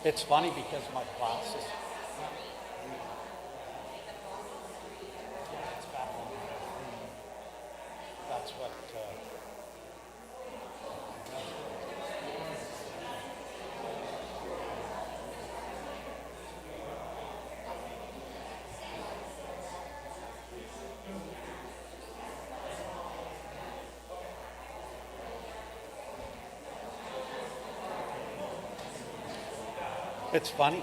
It's funny because my glasses. It's got one. That's what. It's funny.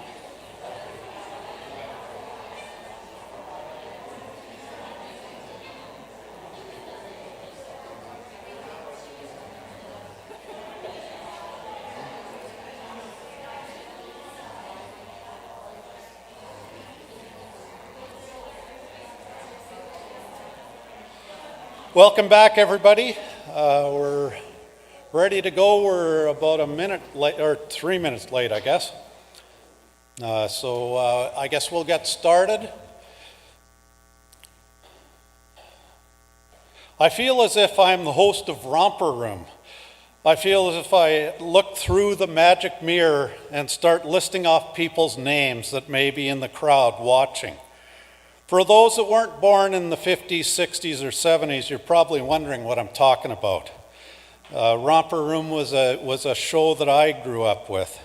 Welcome back, everybody. We're ready to go. We're about a minute late, or 3 minutes late, I guess. So I guess we'll get started. I feel as if I'm the host of Romper Room. I feel as if I look through the magic mirror and start listing off people's names that may be in the crowd watching. For those that weren't born in the 50s, 60s, or 70s, you're probably wondering what I'm talking about. Romper Room was a show that I grew up with.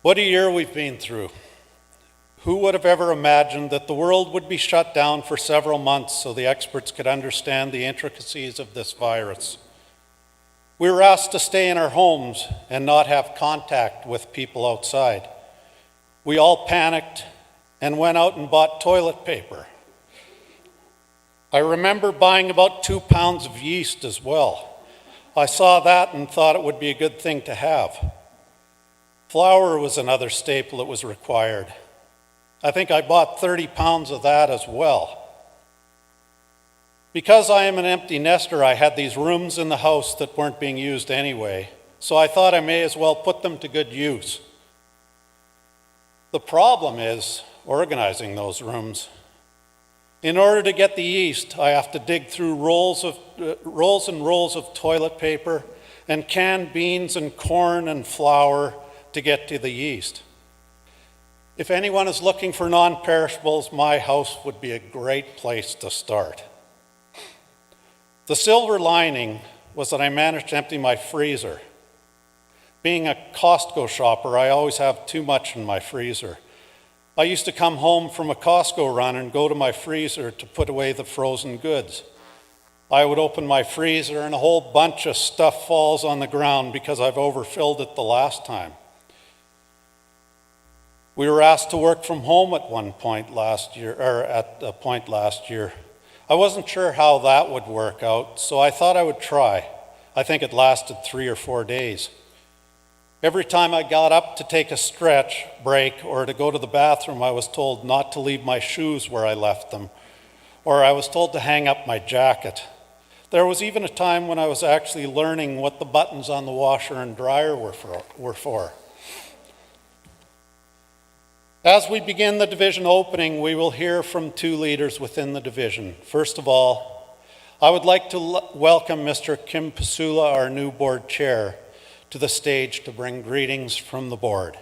What a year we've been through. Who would have ever imagined that the world would be shut down for several months so the experts could understand the intricacies of this virus? We were asked to stay in our homes and not have contact with people outside. We all panicked and went out and bought toilet paper. I remember buying about 2 pounds of yeast as well. I saw that and thought it would be a good thing to have. Flour was another staple that was required. I think I bought 30 pounds of that as well. Because I am an empty nester, I had these rooms in the house that weren't being used anyway, so I thought I may as well put them to good use. The problem is organizing those rooms. In order to get the yeast, I have to dig through rolls and rolls of toilet paper and canned beans and corn and flour to get to the yeast. If anyone is looking for non-perishables, my house would be a great place to start. The silver lining was that I managed to empty my freezer. Being a Costco shopper, I always have too much in my freezer. I used to come home from a Costco run and go to my freezer to put away the frozen goods. I would open my freezer and a whole bunch of stuff falls on the ground because I've overfilled it the last time. We were asked to work from home at a point last year. I wasn't sure how that would work out, so I thought I would try. I think it lasted 3 or 4 days. Every time I got up to take a stretch break or to go to the bathroom, I was told not to leave my shoes where I left them, or I was told to hang up my jacket. There was even a time when I was actually learning what the buttons on the washer and dryer were for. As we begin the division opening, we will hear from 2 leaders within the division. First of all, I would like to welcome Mr. Kim Pasula, our new board chair, to the stage to bring greetings from the board.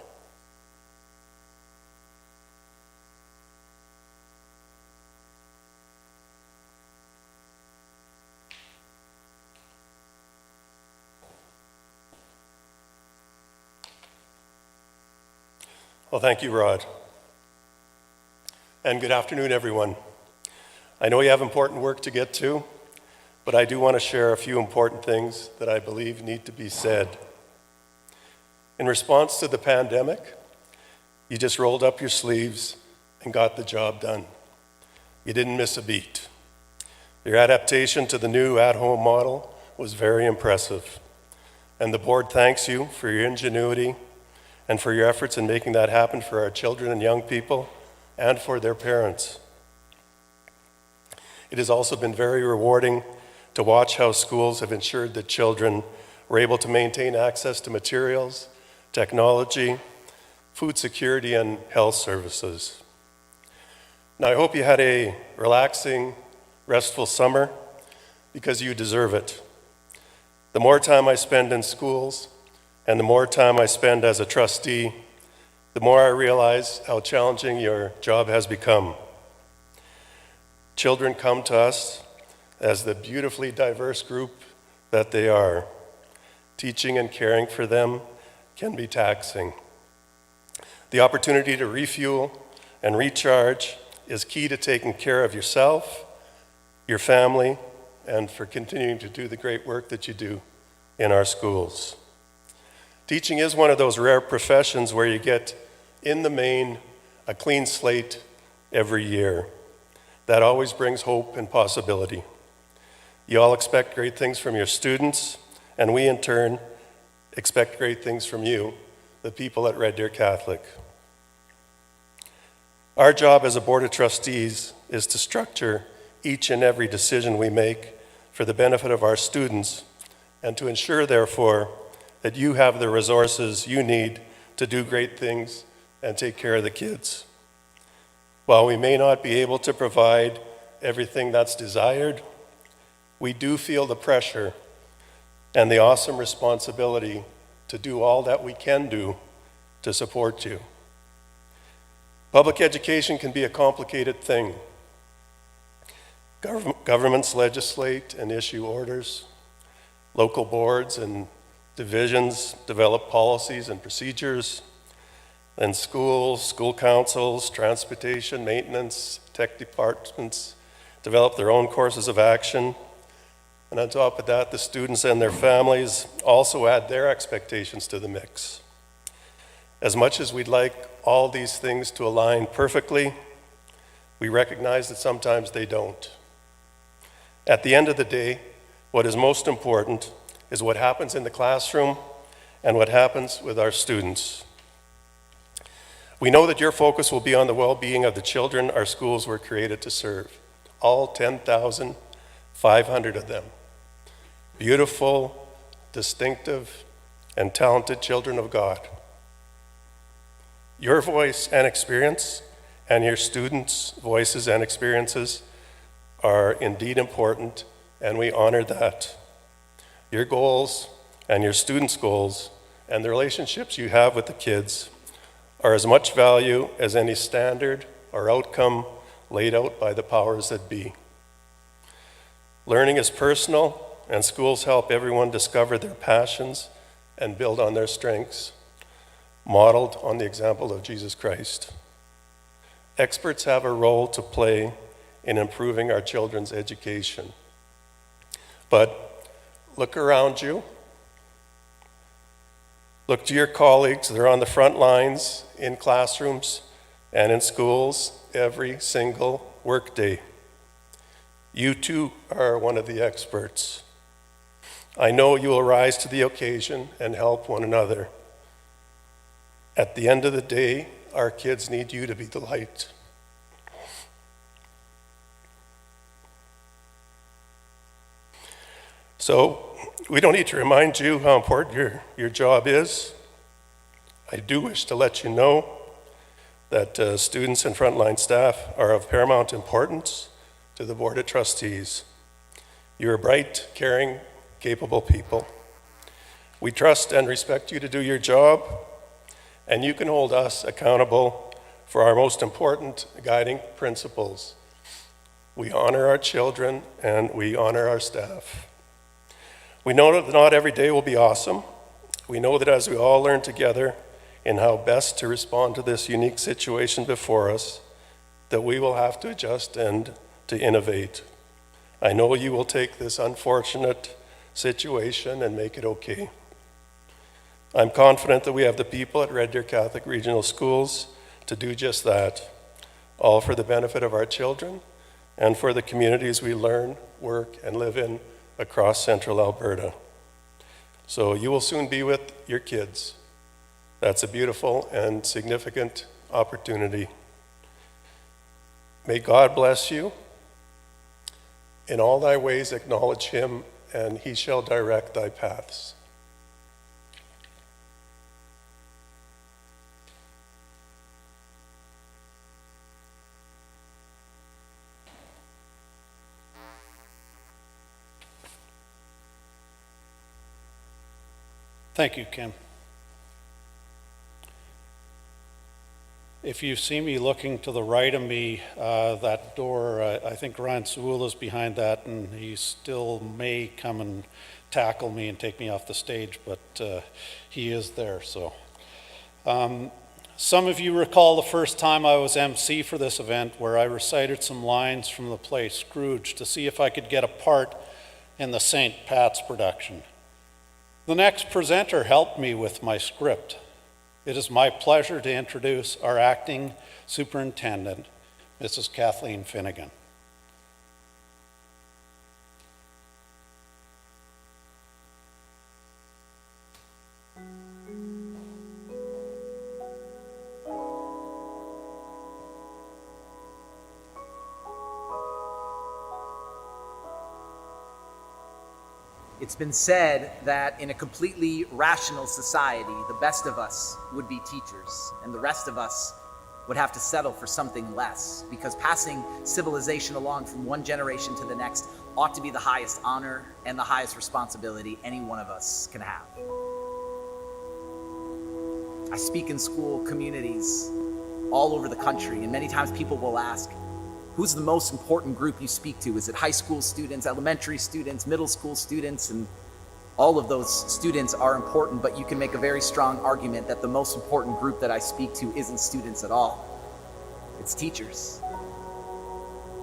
Well, thank you, Rod. And good afternoon, everyone. I know you have important work to get to, but I do want to share a few important things that I believe need to be said. In response to the pandemic, you just rolled up your sleeves and got the job done. You didn't miss a beat. Your adaptation to the new at-home model was very impressive, and the board thanks you for your ingenuity and for your efforts in making that happen for our children and young people and for their parents. It has also been very rewarding to watch how schools have ensured that children were able to maintain access to materials, technology, food security, and health services. Now, I hope you had a relaxing, restful summer because you deserve it. The more time I spend in schools, And the more time I spend as a trustee, the more I realize how challenging your job has become. Children come to us as the beautifully diverse group that they are. Teaching and caring for them can be taxing. The opportunity to refuel and recharge is key to taking care of yourself, your family, and for continuing to do the great work that you do in our schools. Teaching is one of those rare professions where you get, in the main, a clean slate every year. That always brings hope and possibility. You all expect great things from your students, and we in turn expect great things from you, the people at Red Deer Catholic. Our job as a board of trustees is to structure each and every decision we make for the benefit of our students, and to ensure, therefore, that you have the resources you need to do great things and take care of the kids. While we may not be able to provide everything that's desired, we do feel the pressure and the awesome responsibility to do all that we can do to support you. Public education can be a complicated thing. Governments legislate and issue orders. Local boards and divisions develop policies and procedures. Then schools, school councils, transportation, maintenance, tech departments develop their own courses of action. And on top of that, the students and their families also add their expectations to the mix. As much as we'd like all these things to align perfectly, we recognize that sometimes they don't. At the end of the day, what is most important is what happens in the classroom and what happens with our students. We know that your focus will be on the well-being of the children our schools were created to serve, all 10,500 of them. Beautiful, distinctive, and talented children of God. Your voice and experience, and your students' voices and experiences are indeed important, and we honor that. Your goals and your students' goals and the relationships you have with the kids are as much value as any standard or outcome laid out by the powers that be. Learning is personal, and schools help everyone discover their passions and build on their strengths, modeled on the example of Jesus Christ. Experts have a role to play in improving our children's education. But look around you. Look to your colleagues. They're on the front lines in classrooms and in schools every single workday. You too are one of the experts. I know you will rise to the occasion and help one another. At the end of the day, our kids need you to be the light. So we don't need to remind you how important your job is. I do wish to let you know that students and frontline staff are of paramount importance to the Board of Trustees. You're bright, caring, capable people. We trust and respect you to do your job, and you can hold us accountable for our most important guiding principles. We honor our children and we honor our staff. We know that not every day will be awesome. We know that as we all learn together in how best to respond to this unique situation before us, that we will have to adjust and to innovate. I know you will take this unfortunate situation and make it okay. I'm confident that we have the people at Red Deer Catholic Regional Schools to do just that, all for the benefit of our children and for the communities we learn, work, and live in across central Alberta. So you will soon be with your kids. That's a beautiful and significant opportunity. May God bless you. In all thy ways acknowledge him, and he shall direct thy paths. Thank you, Kim. If you see me looking to the right of me, that door, I think Ryan Sewula's behind that, and he still may come and tackle me and take me off the stage, but he is there. So, some of you recall the first time I was MC for this event, where I recited some lines from the play Scrooge to see if I could get a part in the St. Pat's production. The next presenter helped me with my script. It is my pleasure to introduce our acting superintendent, Mrs. Kathleen Finnegan. It's been said that in a completely rational society, the best of us would be teachers, and the rest of us would have to settle for something less, because passing civilization along from one generation to the next ought to be the highest honor and the highest responsibility any one of us can have. I speak in school communities all over the country, and many times people will ask, who's the most important group you speak to? Is it high school students, elementary students, middle school students? And all of those students are important, but you can make a very strong argument that the most important group that I speak to isn't students at all. It's teachers.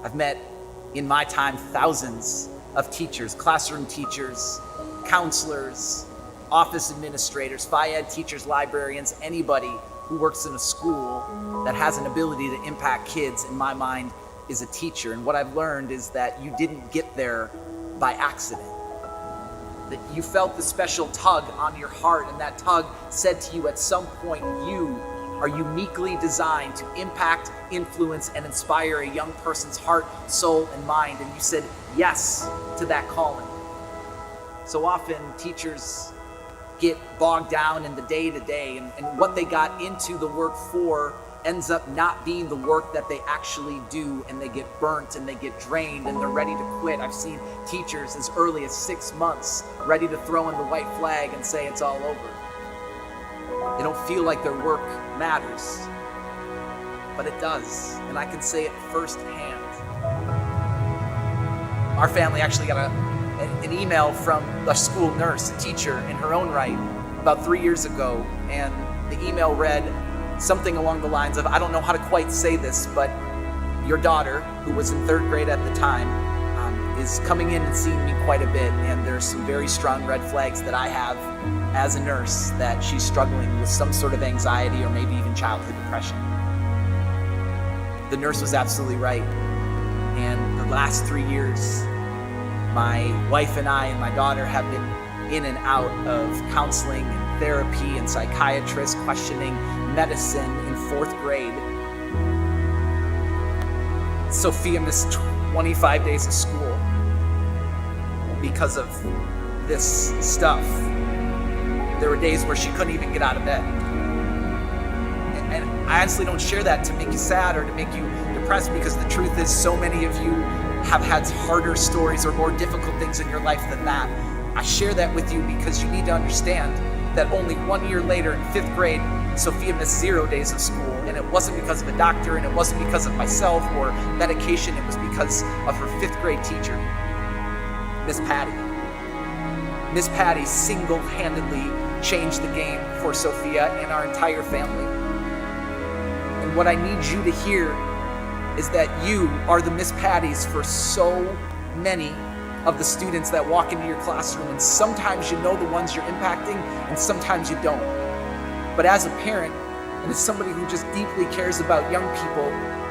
I've met in my time thousands of teachers, classroom teachers, counselors, office administrators, phy-ed teachers, librarians, anybody who works in a school that has an ability to impact kids, in my mind, is a teacher. And what I've learned is that you didn't get there by accident. That you felt the special tug on your heart, and that tug said to you at some point, you are uniquely designed to impact, influence, and inspire a young person's heart, soul, and mind. And you said yes to that calling. So often teachers get bogged down in the day-to-day, and what they got into the work for ends up not being the work that they actually do, and they get burnt and they get drained and they're ready to quit. I've seen teachers as early as 6 months ready to throw in the white flag and say it's all over. They don't feel like their work matters, but it does, and I can say it firsthand. Our family actually got an email from a school nurse, a teacher in her own right, about 3 years ago, and the email read something along the lines of, I don't know how to quite say this, but your daughter, who was in 3rd grade at the time, is coming in and seeing me quite a bit, and there's some very strong red flags that I have as a nurse that she's struggling with some sort of anxiety or maybe even childhood depression. The nurse was absolutely right, and the last 3 years, my wife and I and my daughter have been in and out of counseling and therapy and psychiatrists, questioning medicine in 4th grade. Sophia missed 25 days of school because of this stuff. There were days where she couldn't even get out of bed. And I honestly don't share that to make you sad or to make you depressed, because the truth is so many of you have had harder stories or more difficult things in your life than that. I share that with you because you need to understand that only 1 year later in 5th grade, Sophia missed 0 days of school, and it wasn't because of a doctor, and it wasn't because of myself or medication. It was because of her 5th grade teacher, Miss Patty. Miss Patty single-handedly changed the game for Sophia and our entire family. And what I need you to hear is that you are the Miss Patties for so many of the students that walk into your classroom, and sometimes you know the ones you're impacting, and sometimes you don't. But as a parent, and as somebody who just deeply cares about young people,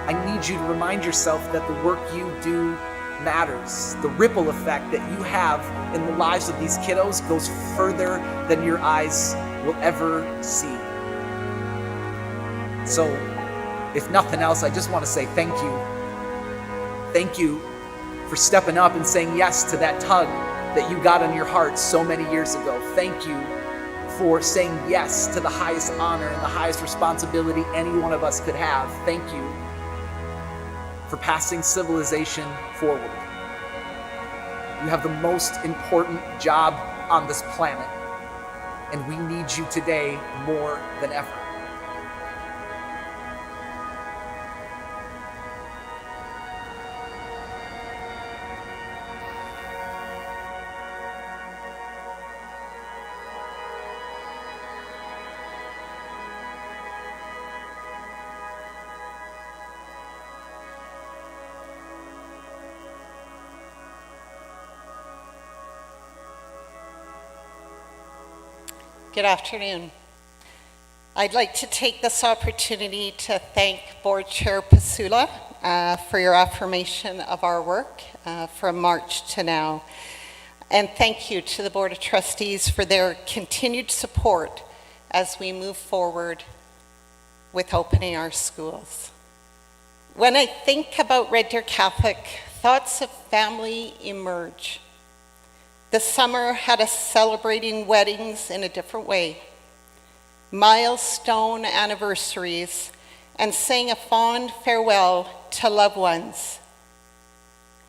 I need you to remind yourself that the work you do matters. The ripple effect that you have in the lives of these kiddos goes further than your eyes will ever see. So, if nothing else, I just want to say thank you. Thank you for stepping up and saying yes to that tug that you got on your heart so many years ago. Thank you for saying yes to the highest honor and the highest responsibility any one of us could have. Thank you for passing civilization forward. You have the most important job on this planet, and we need you today more than ever. Good afternoon. I'd like to take this opportunity to thank Board Chair Pasula for your affirmation of our work from March to now. And thank you to the Board of Trustees for their continued support as we move forward with opening our schools. When I think about Red Deer Catholic, thoughts of family emerge. The summer had us celebrating weddings in a different way, milestone anniversaries, and saying a fond farewell to loved ones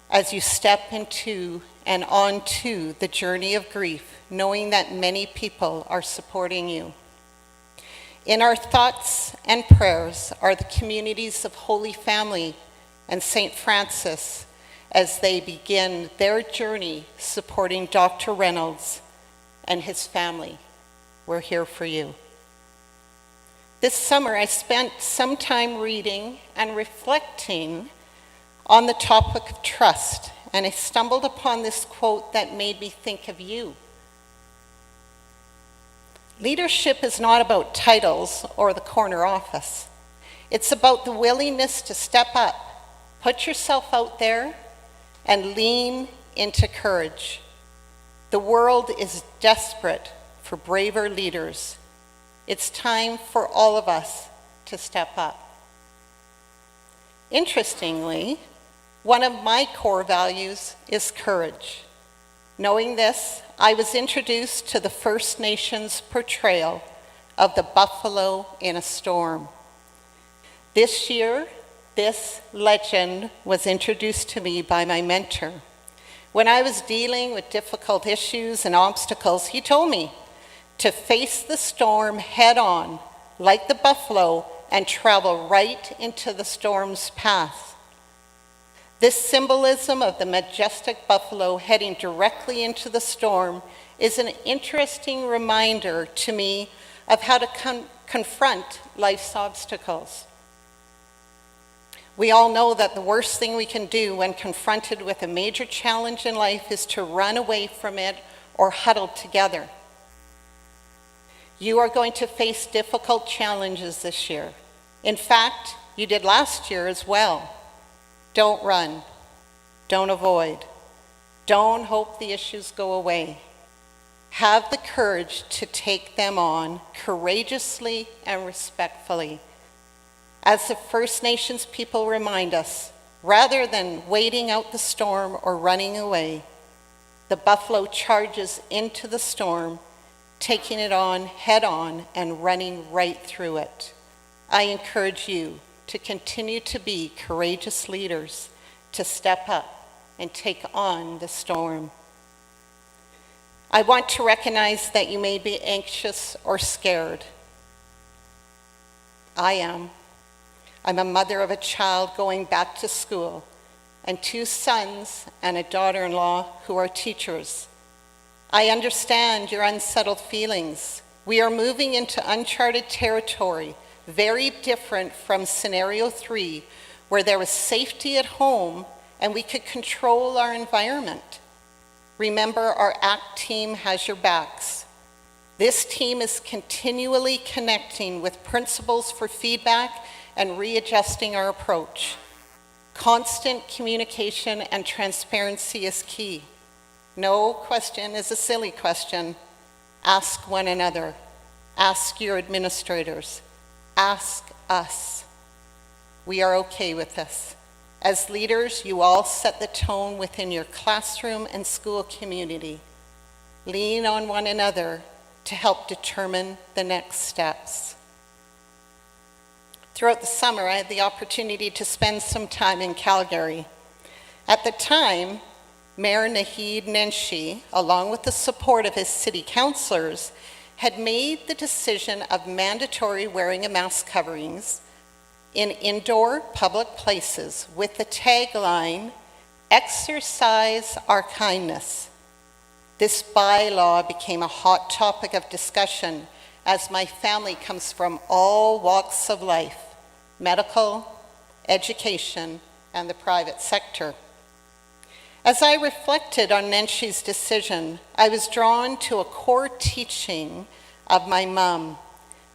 as you step into and onto the journey of grief, knowing that many people are supporting you. In our thoughts and prayers are the communities of Holy Family and St. Francis as they begin their journey supporting Dr. Reynolds and his family. We're here for you. This summer, I spent some time reading and reflecting on the topic of trust, and I stumbled upon this quote that made me think of you. Leadership is not about titles or the corner office. It's about the willingness to step up, put yourself out there, and lean into courage. The world is desperate for braver leaders. It's time for all of us to step up. Interestingly, one of my core values is courage. Knowing this, I was introduced to the First Nations portrayal of the buffalo in a storm. This year, this legend was introduced to me by my mentor. When I was dealing with difficult issues and obstacles, he told me to face the storm head on, like the buffalo, and travel right into the storm's path. This symbolism of the majestic buffalo heading directly into the storm is an interesting reminder to me of how to confront life's obstacles. We all know that the worst thing we can do when confronted with a major challenge in life is to run away from it or huddle together. You are going to face difficult challenges this year. In fact, you did last year as well. Don't run. Don't avoid. Don't hope the issues go away. Have the courage to take them on courageously and respectfully. As the First Nations people remind us, rather than waiting out the storm or running away, the buffalo charges into the storm, taking it on head on and running right through it. I encourage you to continue to be courageous leaders, to step up and take on the storm. I want to recognize that you may be anxious or scared. I am. I'm a mother of a child going back to school and 2 sons and a daughter-in-law who are teachers. I understand your unsettled feelings. We are moving into uncharted territory, very different from scenario 3, where there was safety at home and we could control our environment. Remember, our ACT team has your backs. This team is continually connecting with principals for feedback and readjusting our approach. Constant communication and transparency is key. No question is a silly question. Ask one another. Ask your administrators. Ask us. We are okay with this. As leaders, you all set the tone within your classroom and school community. Lean on one another to help determine the next steps. Throughout the summer, I had the opportunity to spend some time in Calgary. At the time, Mayor Naheed Nenshi, along with the support of his city councillors, had made the decision of mandatory wearing of mask coverings in indoor public places with the tagline, "Exercise our kindness." This bylaw became a hot topic of discussion as my family comes from all walks of life, medical, education, and the private sector. As I reflected on Nenshi's decision, I was drawn to a core teaching of my mom,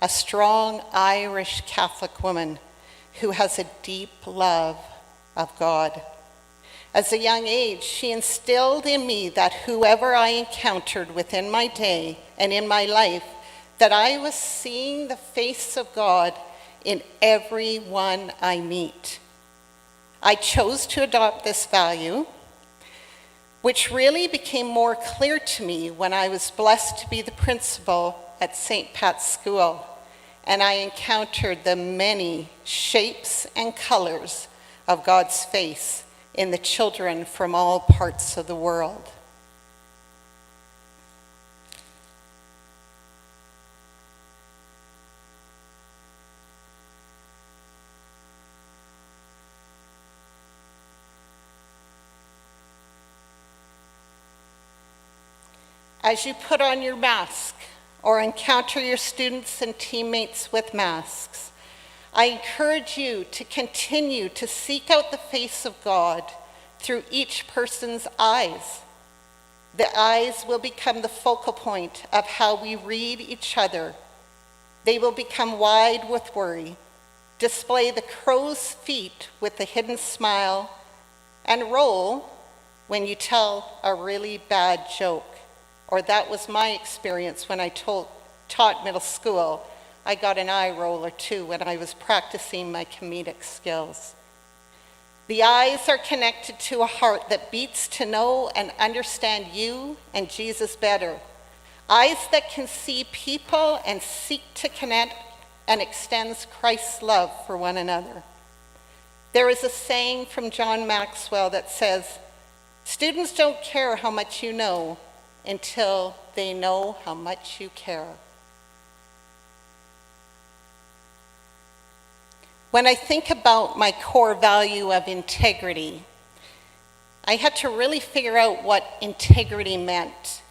a strong Irish Catholic woman who has a deep love of God. As a young age, she instilled in me that whoever I encountered within my day and in my life, that I was seeing the face of God in everyone I meet. I chose to adopt this value, which really became more clear to me when I was blessed to be the principal at St. Pat's School, and I encountered the many shapes and colors of God's face in the children from all parts of the world. As you put on your mask or encounter your students and teammates with masks, I encourage you to continue to seek out the face of God through each person's eyes. The eyes will become the focal point of how we read each other. They will become wide with worry, display the crow's feet with the hidden smile, and roll when you tell a really bad joke. Or that was my experience when I taught middle school. I got an eye roll or two when I was practicing my comedic skills. The eyes are connected to a heart that beats to know and understand you and Jesus better. Eyes that can see people and seek to connect and extends Christ's love for one another. There is a saying from John Maxwell that says, "Students don't care how much you know until they know how much you care." When I think about my core value of integrity, I had to really figure out what integrity meant.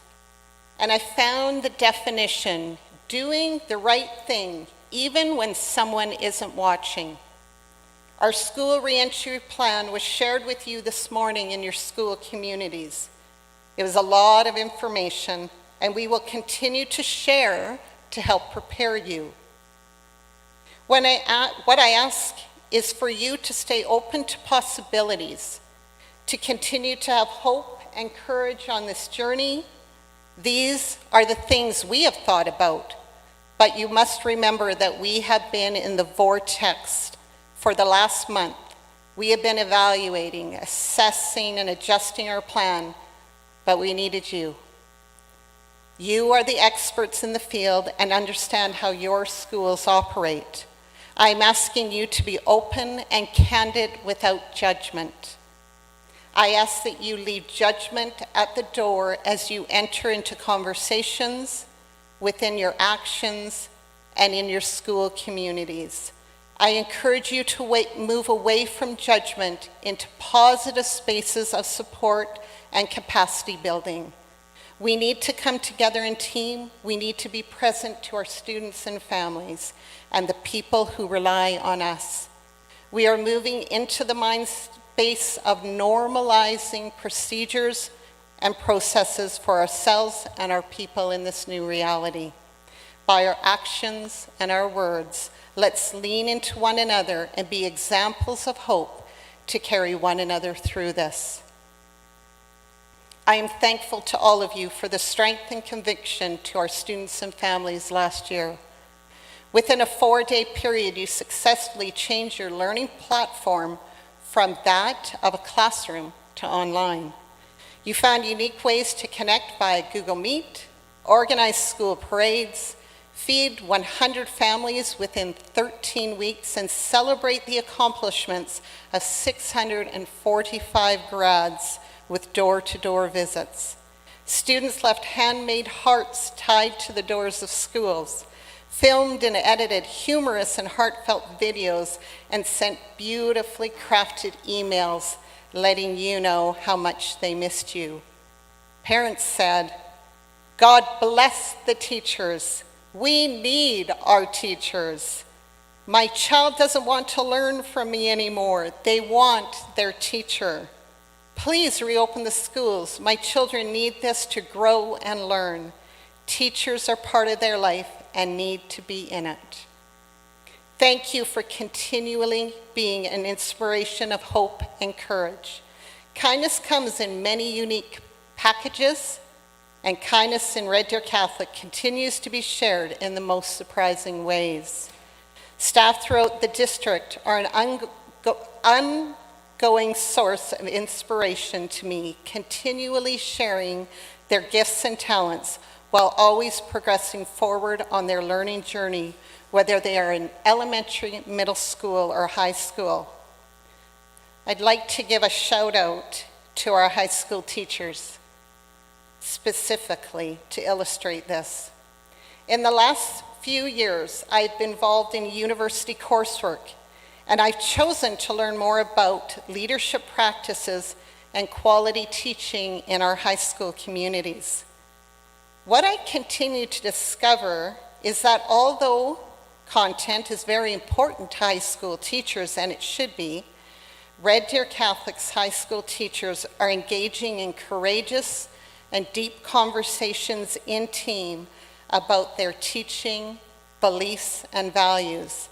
And I found the definition: doing the right thing even when someone isn't watching. Our school reentry plan was shared with you this morning in your school communities. It was a lot of information, and we will continue to share to help prepare you. What I ask is for you to stay open to possibilities, to continue to have hope and courage on this journey. These are the things we have thought about, but you must remember that we have been in the vortex for the last month. We have been evaluating, assessing, and adjusting our plan, but we needed you. You are the experts in the field and understand how your schools operate. I'm asking you to be open and candid without judgment. I ask that you leave judgment at the door as you enter into conversations, within your actions, and in your school communities. I encourage you to move away from judgment into positive spaces of support and capacity building. We need to come together in team. We need to be present to our students and families and the people who rely on us. We are moving into the mind space of normalizing procedures and processes for ourselves and our people in this new reality. By our actions and our words, let's lean into one another and be examples of hope to carry one another through this. I am thankful to all of you for the strength and conviction to our students and families last year. Within a 4-day period, you successfully changed your learning platform from that of a classroom to online. You found unique ways to connect via Google Meet, organize school parades, feed 100 families within 13 weeks, and celebrate the accomplishments of 645 grads with door-to-door visits. Students left handmade hearts tied to the doors of schools, filmed and edited humorous and heartfelt videos, and sent beautifully crafted emails letting you know how much they missed you. Parents said, "God bless the teachers. We need our teachers. My child doesn't want to learn from me anymore. They want their teacher. Please reopen the schools. My children need this to grow and learn. Teachers are part of their life and need to be in it. Thank you for continually being an inspiration of hope and courage. Kindness comes in many unique packages, and kindness in Red Deer Catholic continues to be shared in the most surprising ways. Staff throughout the district are an ongoing source of inspiration to me, continually sharing their gifts and talents while always progressing forward on their learning journey, whether they are in elementary, middle school, or high school. I'd like to give a shout out to our high school teachers, specifically to illustrate this. In the last few years, I've been involved in university coursework, and I've chosen to learn more about leadership practices and quality teaching in our high school communities. What I continue to discover is that although content is very important to high school teachers, and it should be, Red Deer Catholic's high school teachers are engaging in courageous and deep conversations in team about their teaching, beliefs, and values.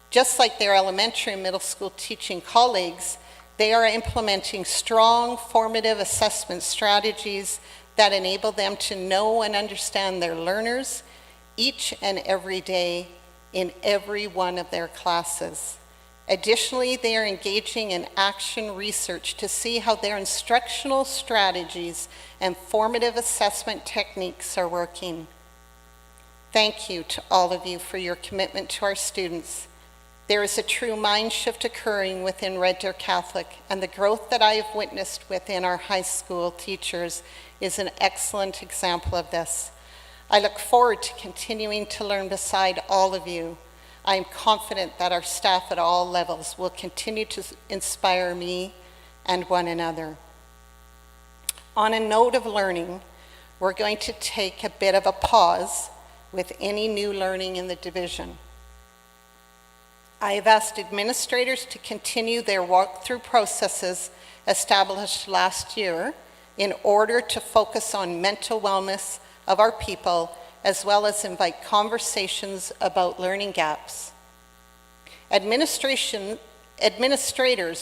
Just like their elementary and middle school teaching colleagues, they are implementing strong formative assessment strategies that enable them to know and understand their learners each and every day in every one of their classes. Additionally, they are engaging in action research to see how their instructional strategies and formative assessment techniques are working. Thank you to all of you for your commitment to our students. There is a true mind shift occurring within Red Deer Catholic, and the growth that I have witnessed within our high school teachers is an excellent example of this. I look forward to continuing to learn beside all of you. I am confident that our staff at all levels will continue to inspire me and one another. On a note of learning, we're going to take a bit of a pause with any new learning in the division. I have asked administrators to continue their walkthrough processes established last year in order to focus on mental wellness of our people, as well as invite conversations about learning gaps. Administrators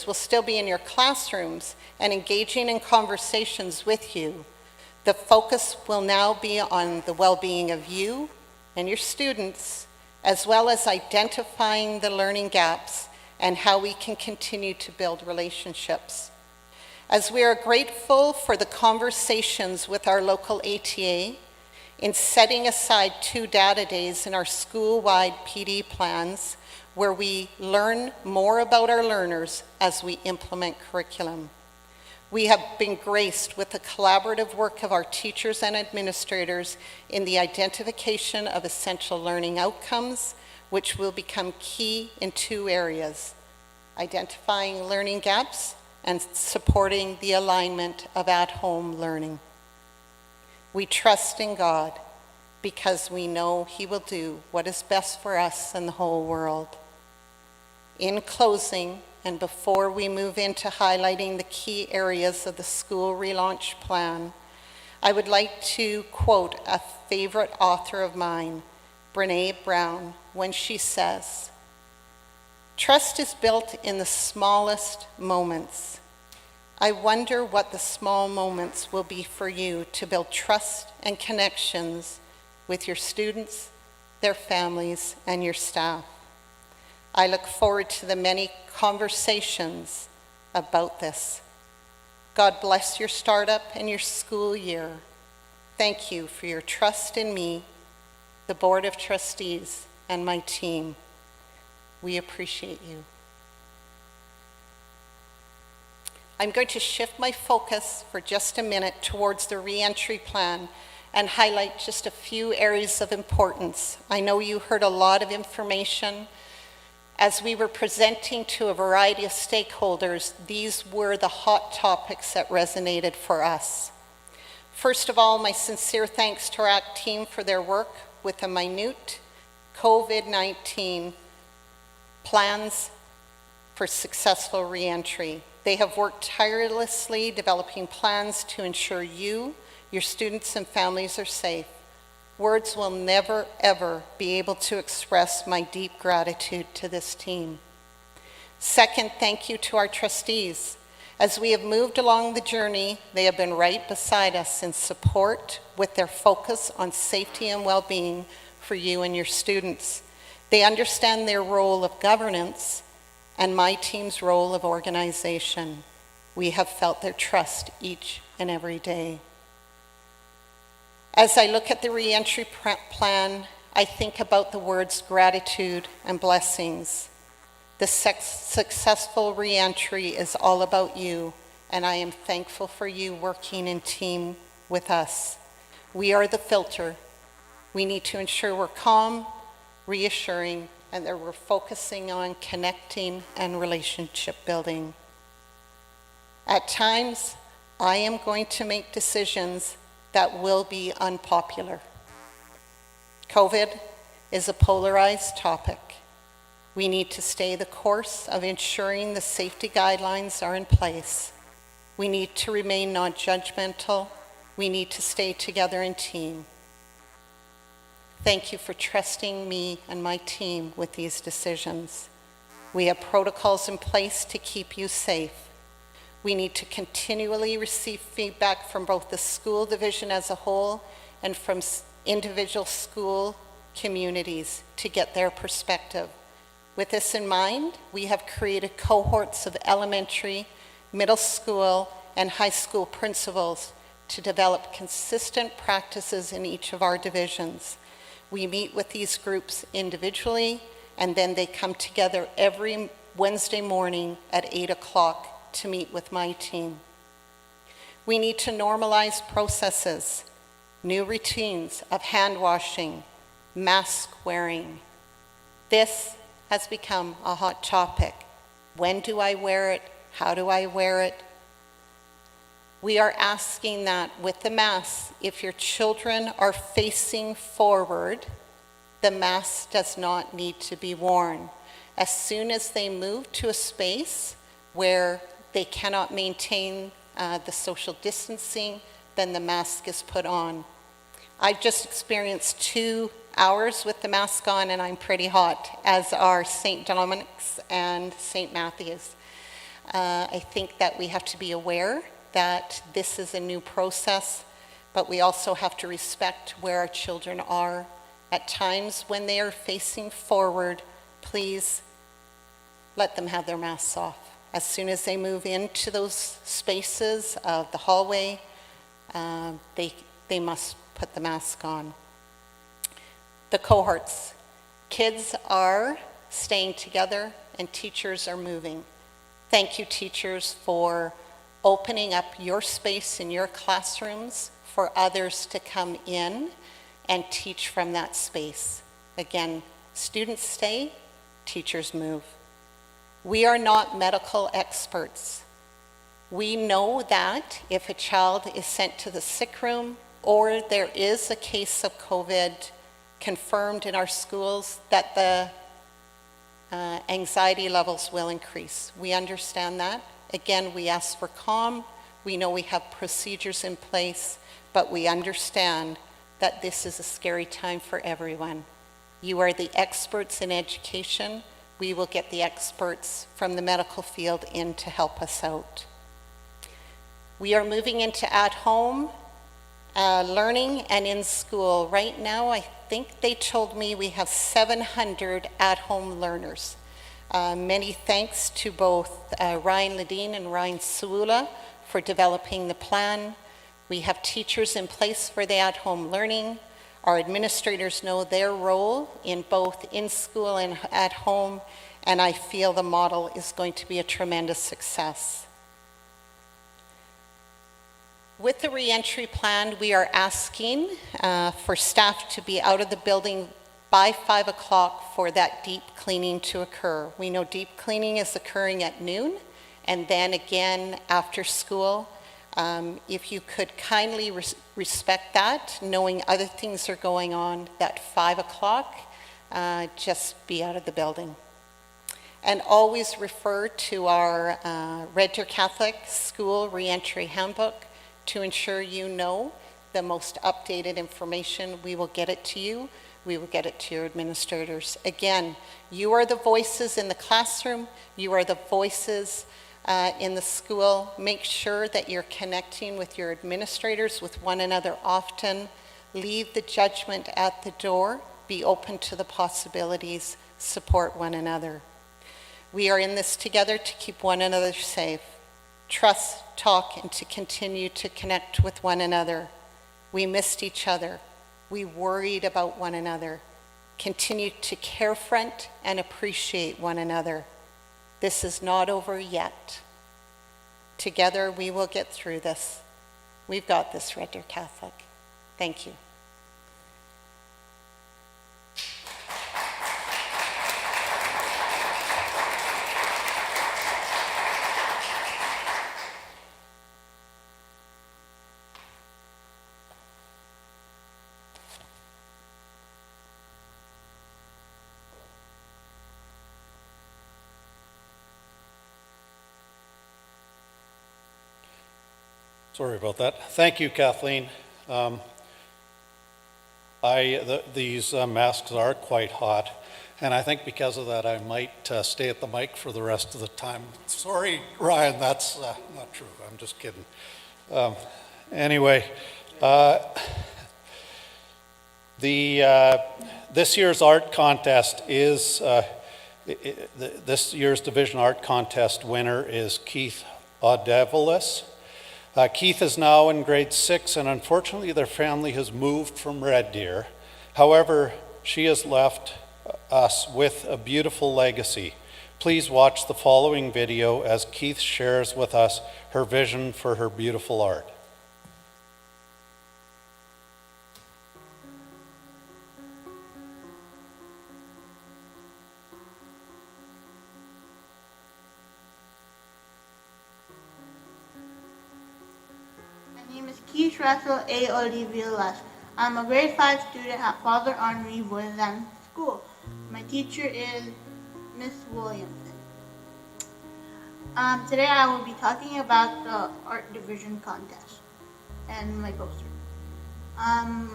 will still be in your classrooms and engaging in conversations with you. The focus will now be on the well-being of you and your students, as well as identifying the learning gaps and how we can continue to build relationships. As we are grateful for the conversations with our local ATA, in setting aside 2 data days in our school-wide PD plans where we learn more about our learners as we implement curriculum. We have been graced with the collaborative work of our teachers and administrators in the identification of essential learning outcomes, which will become key in 2 areas: identifying learning gaps and supporting the alignment of at-home learning. We trust in God because we know He will do what is best for us and the whole world. In closing, and before we move into highlighting the key areas of the school relaunch plan, I would like to quote a favorite author of mine, Brené Brown, when she says, "Trust is built in the smallest moments. I wonder what the small moments will be for you to build trust and connections with your students, their families, and your staff. I look forward to the many conversations about this. God bless your startup and your school year. Thank you for your trust in me, the Board of Trustees, and my team. We appreciate you." I'm going to shift my focus for just a minute towards the reentry plan and highlight just a few areas of importance. I know you heard a lot of information. As we were presenting to a variety of stakeholders, these were the hot topics that resonated for us. First of all, my sincere thanks to our ACT team for their work with the minute COVID-19 plans for successful reentry. They have worked tirelessly developing plans to ensure you, your students, and families are safe. Words will never, ever be able to express my deep gratitude to this team. Second, thank you to our trustees. As we have moved along the journey, they have been right beside us in support with their focus on safety and well-being for you and your students. They understand their role of governance and my team's role of organization. We have felt their trust each and every day. As I look at the reentry plan, I think about the words gratitude and blessings. The successful reentry is all about you, and I am thankful for you working in team with us. We are the filter. We need to ensure we're calm, reassuring, and that we're focusing on connecting and relationship building. At times, I am going to make decisions that will be unpopular. COVID is a polarized topic. We need to stay the course of ensuring the safety guidelines are in place. We need to remain non-judgmental. We need to stay together in team. Thank you for trusting me and my team with these decisions. We have protocols in place to keep you safe. We need to continually receive feedback from both the school division as a whole and from individual school communities to get their perspective. With this in mind, we have created cohorts of elementary, middle school, and high school principals to develop consistent practices in each of our divisions. We meet with these groups individually, and then they come together every Wednesday morning at 8 o'clock to meet with my team. We need to normalize processes, new routines of hand washing, mask wearing. This has become a hot topic. When do I wear it? How do I wear it? We are asking that with the mask, if your children are facing forward, the mask does not need to be worn. As soon as they move to a space where they cannot maintain the social distancing, then the mask is put on. I've just experienced 2 hours with the mask on, and I'm pretty hot, as are St. Dominic's and St. Matthew's. I think that we have to be aware that this is a new process, but we also have to respect where our children are. At times when they are facing forward, please let them have their masks off. As soon as they move into those spaces of the hallway, they must put the mask on. The cohorts. Kids are staying together and teachers are moving. Thank you, teachers, for opening up your space in your classrooms for others to come in and teach from that space. Again, students stay, teachers move. We are not medical experts. We know that if a child is sent to the sick room or there is a case of COVID confirmed in our schools, that the anxiety levels will increase. We understand that. Again, we ask for calm. We know we have procedures in place, but we understand that this is a scary time for everyone. You are the experts in education. We will get the experts from the medical field in to help us out. We are moving into at-home learning and in school. Right now, I think they told me we have 700 at-home learners. Many thanks to both Ryan Ledeen and Ryan Suula for developing the plan. We have teachers in place for the at-home learning. Our administrators know their role in both in-school and at home, and I feel the model is going to be a tremendous success. With the reentry plan, we are asking for staff to be out of the building by 5 o'clock for that deep cleaning to occur. We know deep cleaning is occurring at noon, and then again after school. If you could kindly respect that, knowing other things are going on, that 5 o'clock, just be out of the building. And always refer to our Red Deer Catholic School Reentry Handbook to ensure you know the most updated information. We will get it to you. We will get it to your administrators. Again, you are the voices in the classroom. You are the voices in the school. Make sure that you're connecting with your administrators, with one another often. Leave the judgment at the door. Be open to the possibilities. Support one another. We are in this together to keep one another safe. Trust, talk, and to continue to connect with one another. We missed each other. We worried about one another. Continue to care for and appreciate one another. This is not over yet. Together we will get through this. We've got this, Red Deer Catholic. Thank you. Sorry about that. Thank you, Kathleen. These masks are quite hot, and I think because of that I might stay at the mic for the rest of the time. Sorry, Ryan, that's not true. I'm just kidding. Anyway, this year's art contest is, this year's Division Art Contest winner is Keith Audevelis. Keith is now in grade 6, and unfortunately their family has moved from Red Deer. However, she has left us with a beautiful legacy. Please watch the following video as Keith shares with us her vision for her beautiful art. My name is Keith Russell A. Olivelas. I'm a grade 5 student at Father Henri Voisin School. My teacher is Miss Williamson. Today I will be talking about the art division contest and my poster.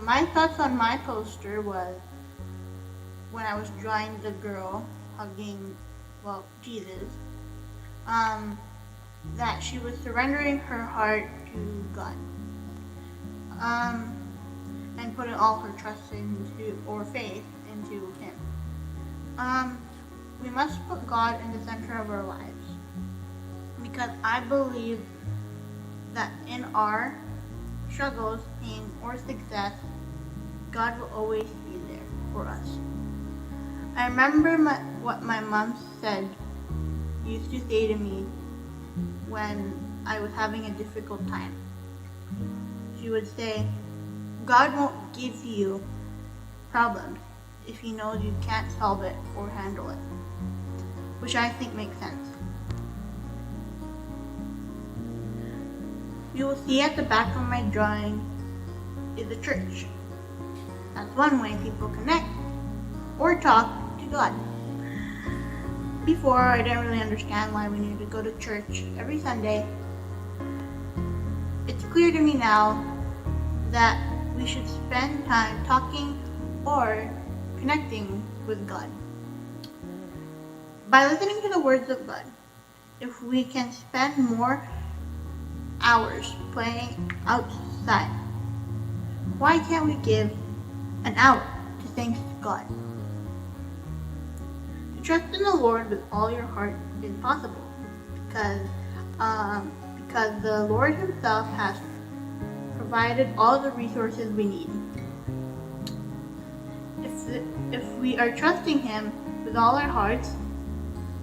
My thoughts on my poster was when I was drawing the girl hugging, Jesus, that she was surrendering her heart to God, and putting all her trust into, or faith into Him. We must put God in the center of our lives, because I believe that in our struggles, pain, or success, God will always be there for us. I remember what my mom used to say to me when I was having a difficult time. She would say, God won't give you problems if He knows you can't solve it or handle it, which I think makes sense. You will see at the back of my drawing is a church. That's one way people connect or talk to God. Before, I didn't really understand why we needed to go to church every Sunday. It's clear to me now that we should spend time talking or connecting with God. By listening to the words of God, if we can spend more hours playing outside, why can't we give an hour to thanks to God? To trust in the Lord with all your heart is possible because the Lord Himself has provided all the resources we need. If we are trusting Him with all our hearts,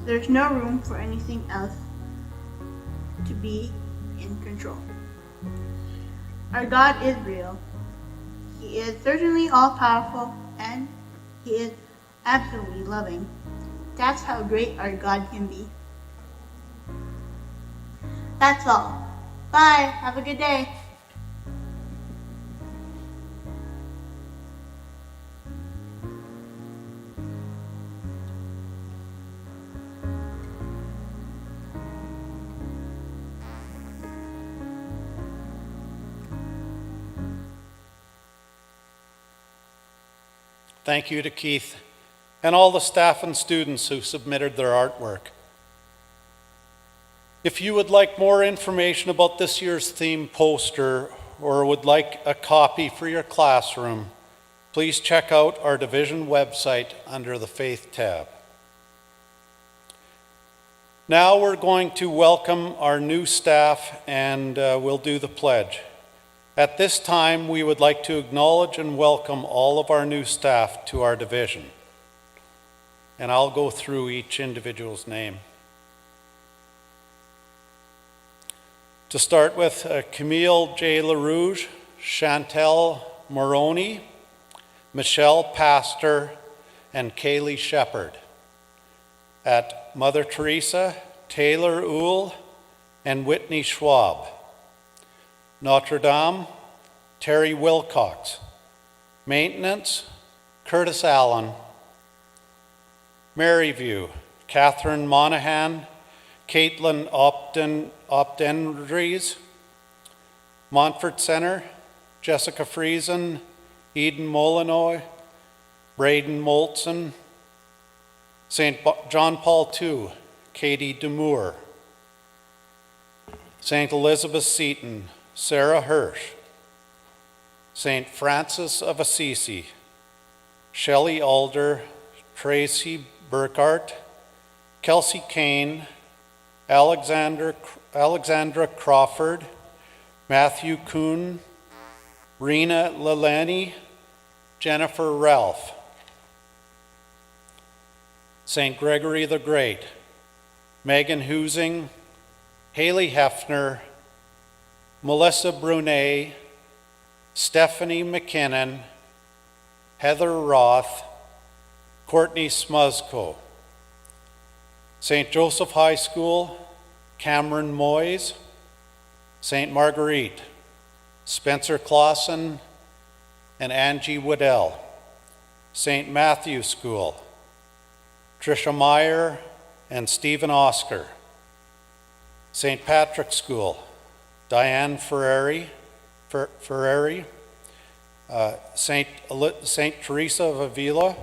there's no room for anything else to be in control. Our God is real. He is certainly all-powerful, and He is absolutely loving. That's how great our God can be. That's all. Bye. Have a good day. Thank you to Keith and all the staff and students who submitted their artwork. If you would like more information about this year's theme poster or would like a copy for your classroom, please check out our division website under the Faith tab. Now we're going to welcome our new staff and we'll do the pledge. At this time, we would like to acknowledge and welcome all of our new staff to our division. And I'll go through each individual's name. To start with, Camille J. LaRouge, Chantel Moroni, Michelle Pastor, and Kaylee Shepard. At Mother Teresa, Taylor Uhl and Whitney Schwab. Notre Dame, Terry Wilcox. Maintenance, Curtis Allen. Maryview, Catherine Monahan, Caitlin Opdendries. Montfort Center, Jessica Friesen, Eden Molinoy, Braden Moltzen. St. John Paul II, Katie Demure. St. Elizabeth Seton, Sarah Hirsch. St. Francis of Assisi, Shelley Alder, Tracy Burkhart, Kelsey Kane, Alexandra Crawford, Matthew Kuhn, Rena Lelani, Jennifer Ralph. St. Gregory the Great, Megan Husing, Haley Hefner, Melissa Brunet, Stephanie McKinnon, Heather Roth, Courtney Smuzko. St. Joseph High School, Cameron Moyes, St. Marguerite, Spencer Clausen, and Angie Waddell. St. Matthew School, Tricia Meyer and Stephen Oscar. St. Patrick's School, Diane Ferrari, St. Teresa of Avila,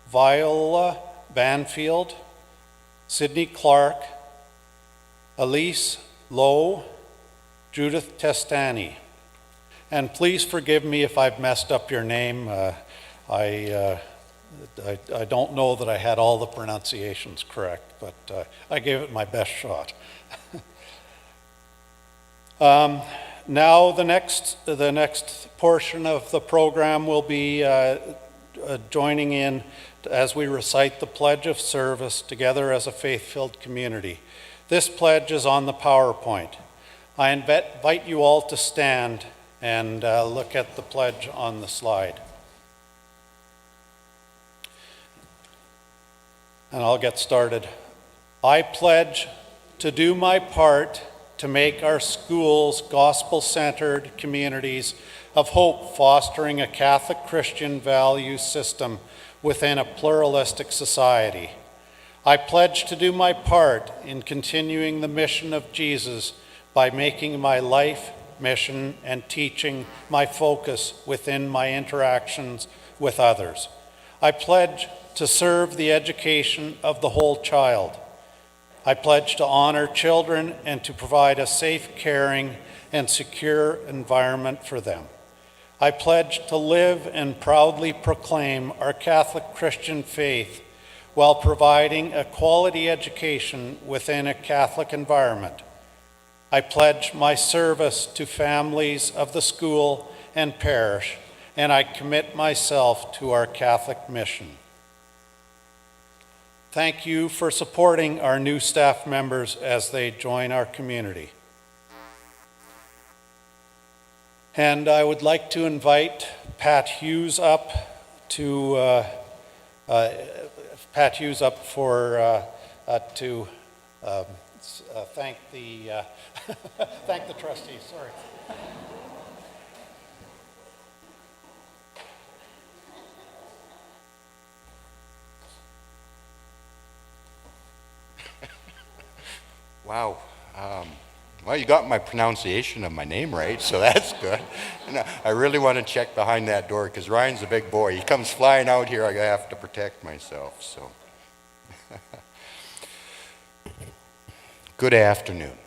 Viola Banfield, Sydney Clark, Elise Lowe, Judith Testani. And please forgive me if I've messed up your name. I don't know that I had all the pronunciations correct, but I gave it my best shot. Now the next portion of the program will be joining in as we recite the Pledge of Service together as a faith-filled community. This pledge is on the PowerPoint. I invite you all to stand and look at the pledge on the slide. And I'll get started. I pledge to do my part to make our schools gospel-centered communities of hope, fostering a Catholic Christian value system within a pluralistic society. I pledge to do my part in continuing the mission of Jesus by making my life, mission, and teaching my focus within my interactions with others. I pledge to serve the education of the whole child. I pledge to honor children and to provide a safe, caring, and secure environment for them. I pledge to live and proudly proclaim our Catholic Christian faith while providing a quality education within a Catholic environment. I pledge my service to families of the school and parish, and I commit myself to our Catholic mission. Thank you for supporting our new staff members as they join our community. And I would like to invite Pat Hughes up to thank the thank the trustees. Sorry. Wow. Well, you got my pronunciation of my name right, so that's good. And I really want to check behind that door because Ryan's a big boy. He comes flying out here, I have to protect myself, so. Good afternoon.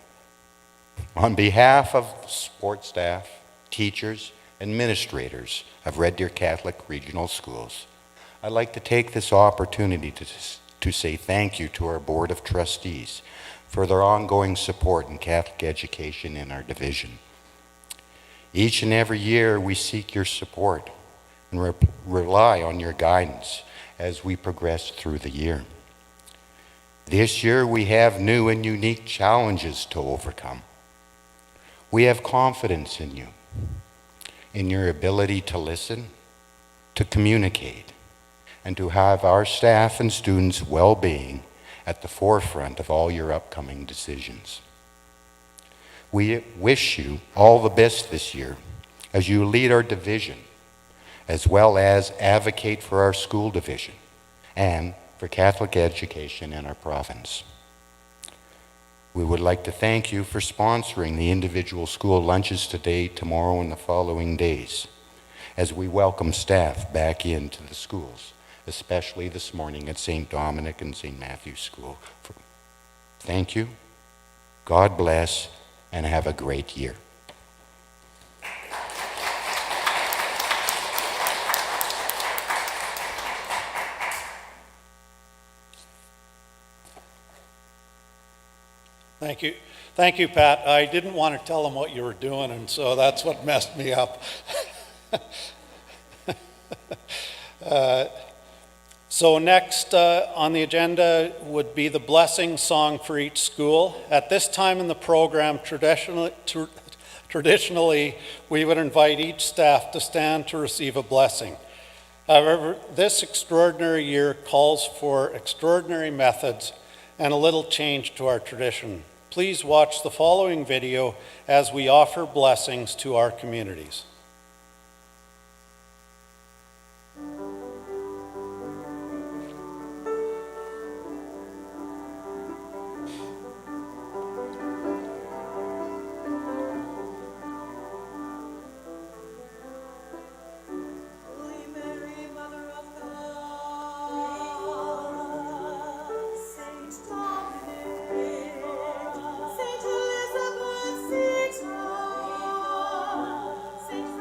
On behalf of support staff, teachers, administrators of Red Deer Catholic Regional Schools, I'd like to take this opportunity to say thank you to our Board of Trustees for their ongoing support in Catholic education in our division. Each and every year we seek your support and rely on your guidance as we progress through the year. This year we have new and unique challenges to overcome. We have confidence in you, in your ability to listen, to communicate, and to have our staff and students' well-being at the forefront of all your upcoming decisions. We wish you all the best this year as you lead our division, as well as advocate for our school division and for Catholic education in our province. We would like to thank you for sponsoring the individual school lunches today, tomorrow, and the following days, as we welcome staff back into the schools, especially this morning at St. Dominic and St. Matthew's School. Thank you, God bless, and have a great year. Thank you. Thank you, Pat. I didn't want to tell them what you were doing, and so that's what messed me up. So next on the agenda would be the blessing song for each school. At this time in the program, traditionally, we would invite each staff to stand to receive a blessing. However, this extraordinary year calls for extraordinary methods and a little change to our tradition. Please watch the following video as we offer blessings to our communities. Saint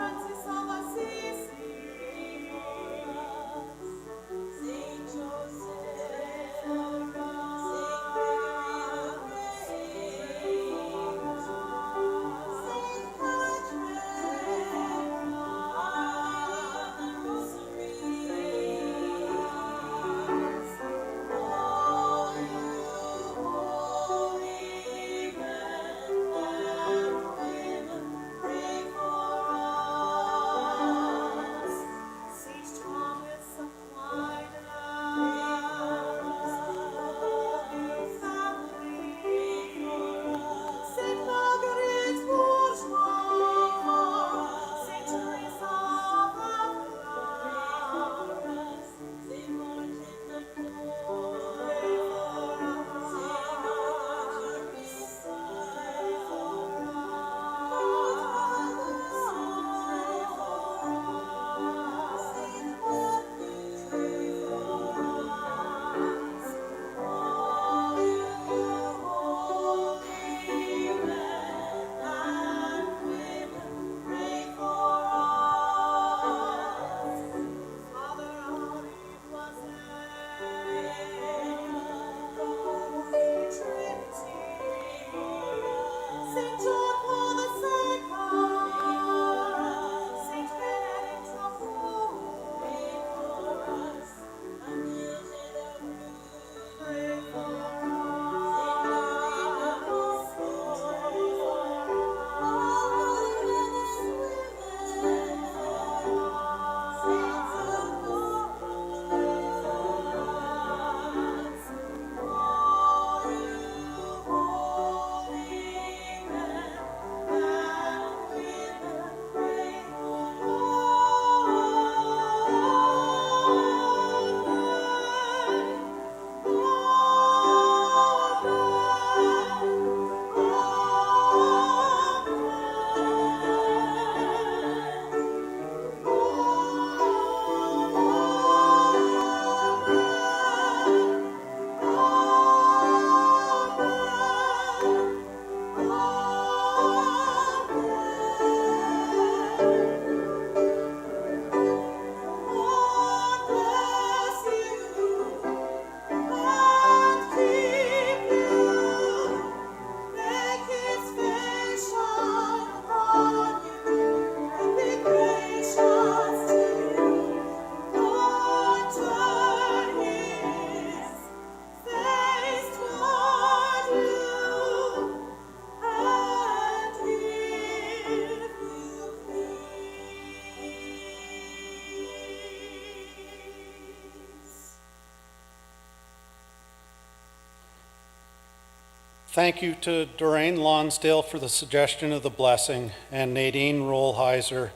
Thank you to Doreen Lonsdale for the suggestion of the blessing, and Nadine Rollheiser,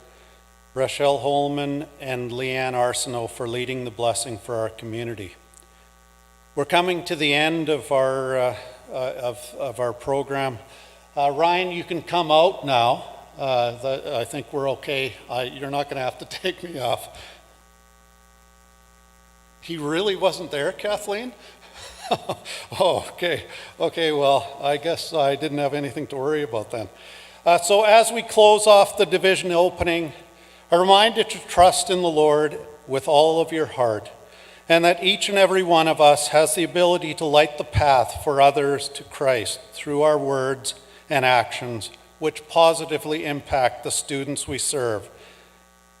Rochelle Holman, and Leanne Arsenault for leading the blessing for our community. We're coming to the end of our program. Ryan, you can come out now. I think we're okay. You're not going to have to take me off. He really wasn't there, Kathleen? Oh, okay. Okay, well, I guess I didn't have anything to worry about then. So as we close off the division opening, a reminder to trust in the Lord with all of your heart, and that each and every one of us has the ability to light the path for others to Christ through our words and actions, which positively impact the students we serve,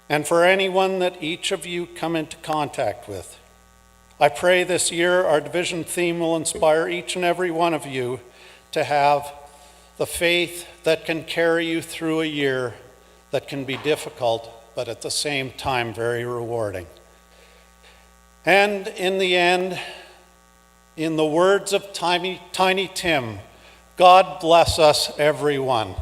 and for anyone that each of you come into contact with. I pray this year our division theme will inspire each and every one of you to have the faith that can carry you through a year that can be difficult, but at the same time very rewarding. And in the end, in the words of Tiny Tim, God bless us everyone.